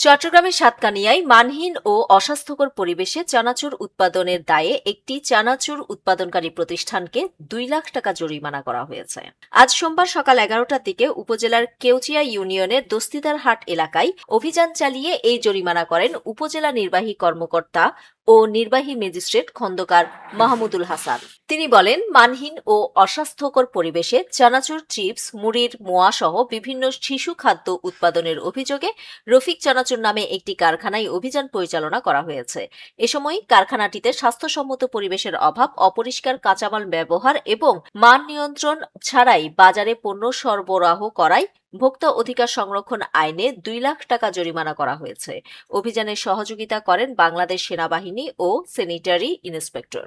চট্টগ্রামের সাতকানিয়ায় মানহীন ও অস্বাস্থ্যকর পরিবেশে চানাচুর উৎপাদনের দায়ে একটি চানাচুর উৎপাদনকারী প্রতিষ্ঠানকে ২ লাখ টাকা জরিমানা করা হয়েছে। আজ সোমবার সকাল ১১টার দিকে উপজেলার কেউচিয়া ইউনিয়নের দস্তিদারহাট এলাকায় অভিযান চালিয়ে এই জরিমানা করেন উপজেলা নির্বাহী কর্মকর্তা ও নির্বাহী ম্যাজিস্ট্রেট খন্দকার মাহমুদুল হাসান। তিনি বলেন, মানহীন ও অস্বাস্থ্যকর পরিবেশে চানাচুর, চিপস, মুড়ির মোয়া সহ বিভিন্ন শিশু খাদ্য উৎপাদনের অভিযোগে রফিক চানাচুর নামে একটি কারখানায় অভিযান পরিচালনা করা হয়েছে। এ সময় কারখানাটিতে স্বাস্থ্যসম্মত পরিবেশের অভাব, অপরিষ্কার কাঁচামাল ব্যবহার এবং মান নিয়ন্ত্রণ ছাড়াই বাজারে পণ্য সরবরাহ করায় ভোক্তা অধিকার সংরক্ষণ আইনে ২ লাখ টাকা জরিমানা করা হয়েছে। অভিযানে সহযোগিতা করেন বাংলাদেশ সেনাবাহিনী ও স্যানিটারি ইন্সপেক্টর।